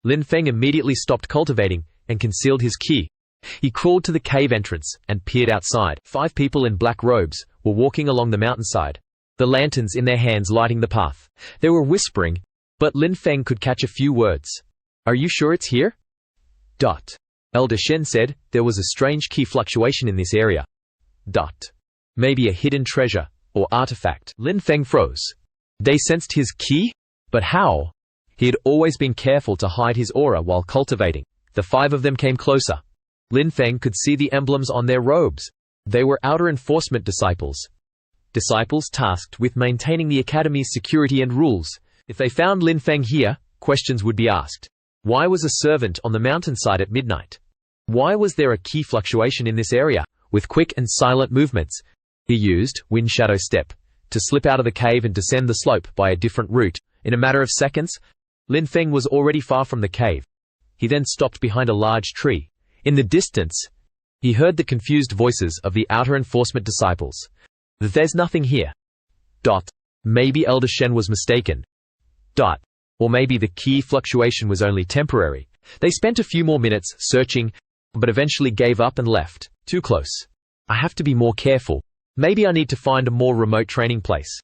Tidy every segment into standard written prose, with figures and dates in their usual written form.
Lin Feng immediately stopped cultivating and concealed his ki. He crawled to the cave entrance and peered outside. 5 people in black robes were walking along the mountainside, the lanterns in their hands lighting the path. They were whispering, but Lin Feng could catch a few words. "Are you sure it's here?" Elder Shen said there was a strange ki fluctuation in this area. Maybe a hidden treasure or artifact. Lin Feng froze. They sensed his ki? But how? He had always been careful to hide his aura while cultivating. The 5 of them came closer. Lin Feng could see the emblems on their robes. They were outer enforcement disciples. Disciples tasked with maintaining the academy's security and rules. If they found Lin Feng here, questions would be asked. Why was a servant on the mountainside at midnight? Why was there a ki fluctuation in this area? With quick and silent movements, he used Wind Shadow Step to slip out of the cave and descend the slope by a different route. In a matter of seconds, Lin Feng was already far from the cave. He then stopped behind a large tree. In the distance, he heard the confused voices of the outer enforcement disciples. "There's nothing here." Maybe Elder Shen was mistaken. Or maybe the ki fluctuation was only temporary. They spent a few more minutes searching, but eventually gave up and left. Too close. I have to be more careful. Maybe I need to find a more remote training place.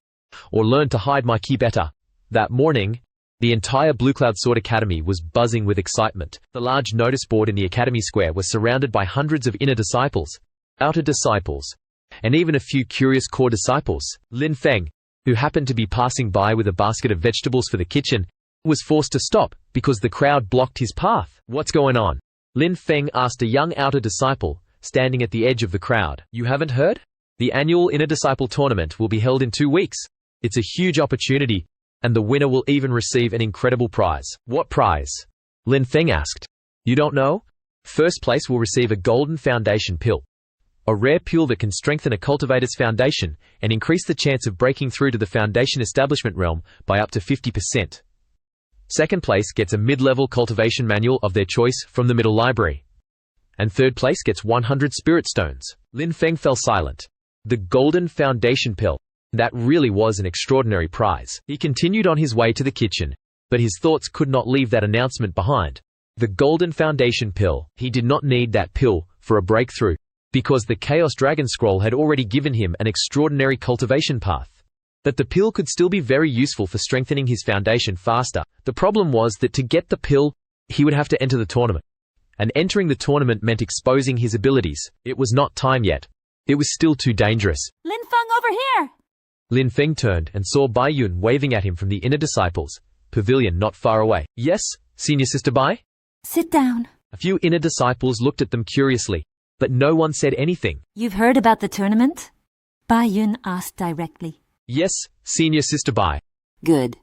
Or learn to hide my ki better. That morning, the entire Blue Cloud Sword Academy was buzzing with excitement. The large notice board in the Academy Square was surrounded by hundreds of inner disciples, outer disciples, and even a few curious core disciples. Lin Feng, who happened to be passing by with a basket of vegetables for the kitchen, was forced to stop because the crowd blocked his path. "What's going on?" Lin Feng asked a young outer disciple, standing at the edge of the crowd. "You haven't heard? The annual Inner Disciple Tournament will be held in 2 weeks. It's a huge opportunity, and the winner will even receive an incredible prize." "What prize?" Lin Feng asked. "You don't know? First place will receive a golden foundation pill. A rare pill that can strengthen a cultivator's foundation and increase the chance of breaking through to the foundation establishment realm by up to 50%. Second place gets a mid-level cultivation manual of their choice from the middle library. And third place gets 100 spirit stones." Lin Feng fell silent. The golden foundation pill. That really was an extraordinary prize. He continued on his way to the kitchen, but his thoughts could not leave that announcement behind. The golden foundation pill. He did not need that pill for a breakthrough, because the Chaos Dragon Scroll had already given him an extraordinary cultivation path. That the pill could still be very useful for strengthening his foundation faster. The problem was that to get the pill, he would have to enter the tournament. And entering the tournament meant exposing his abilities. It was not time yet. It was still too dangerous. "Lin Feng, over here!" Lin Feng turned and saw Bai Yun waving at him from the inner disciples' pavilion not far away. "Yes, Senior Sister Bai?" "Sit down." A few inner disciples looked at them curiously, but no one said anything. "You've heard about the tournament?" Bai Yun asked directly. "Yes, Senior Sister Bai." "Good.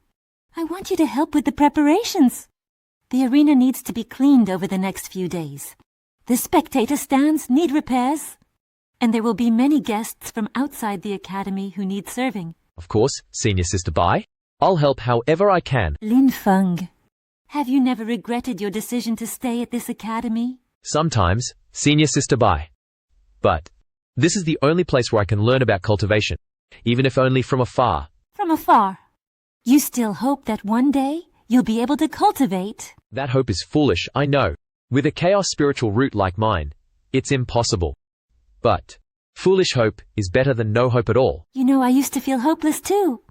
I want you to help with the preparations. The arena needs to be cleaned over the next few days. The spectator stands need repairs. And there will be many guests from outside the academy who need serving." "Of course, Senior Sister Bai. I'll help however I can." "Lin Feng, have you never regretted your decision to stay at this academy?" "Sometimes, Senior Sister Bai. But this is the only place where I can learn about cultivation, even if only from afar." "From afar? You still hope that one day you'll be able to cultivate?" "That hope is foolish, I know. With a chaos spiritual root like mine, it's impossible. But foolish hope is better than no hope at all." "You know, I used to feel hopeless too.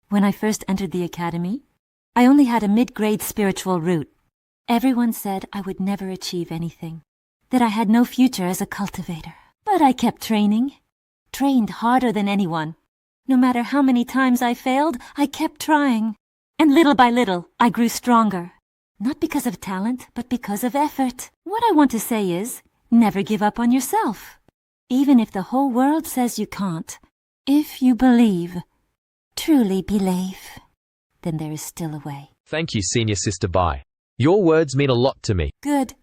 When I first entered the academy, I only had a mid-grade spiritual root. Everyone said I would never achieve anything, that I had no future as a cultivator. But I kept trained harder than anyone. No matter how many times I failed, I kept trying. And little by little, I grew stronger. Not because of talent, but because of effort. What I want to say is, never give up on yourself. Even if the whole world says you can't, if you believe, truly believe, then there is still a way." "Thank you, Senior Sister Bai. Your words mean a lot to me." "Good.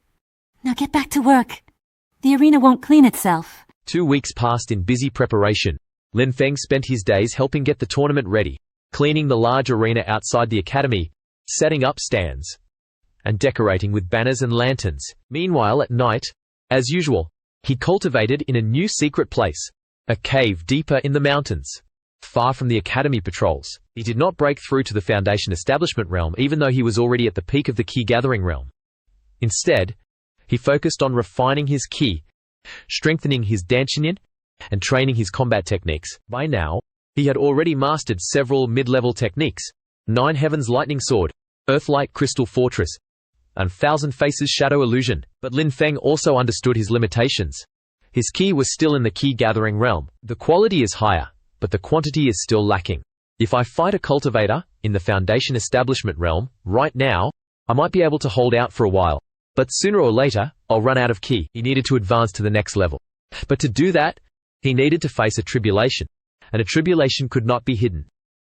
Now get back to work. The arena won't clean itself." 2 weeks passed in busy preparation. Lin Feng spent his days helping get the tournament ready, cleaning the large arena outside the academy, setting up stands, and decorating with banners and lanterns. Meanwhile, at night, as usual, he cultivated in a new secret place, a cave deeper in the mountains, far from the academy patrols. He did not break through to the foundation establishment realm even though he was already at the peak of the key gathering realm. Instead, he focused on refining his ki, strengthening his dantian, and training his combat techniques. By now, he had already mastered several mid-level techniques: Nine Heavens Lightning Sword, Earthlight Crystal Fortress, and Thousand Faces Shadow Illusion. But Lin Feng also understood his limitations. His ki was still in the ki-gathering realm. The quality is higher, but the quantity is still lacking. If I fight a cultivator in the Foundation Establishment realm right now, I might be able to hold out for a while. But sooner or later, I'll run out of ki. He needed to advance to the next level. But to do that, he needed to face a tribulation. And a tribulation could not be hidden.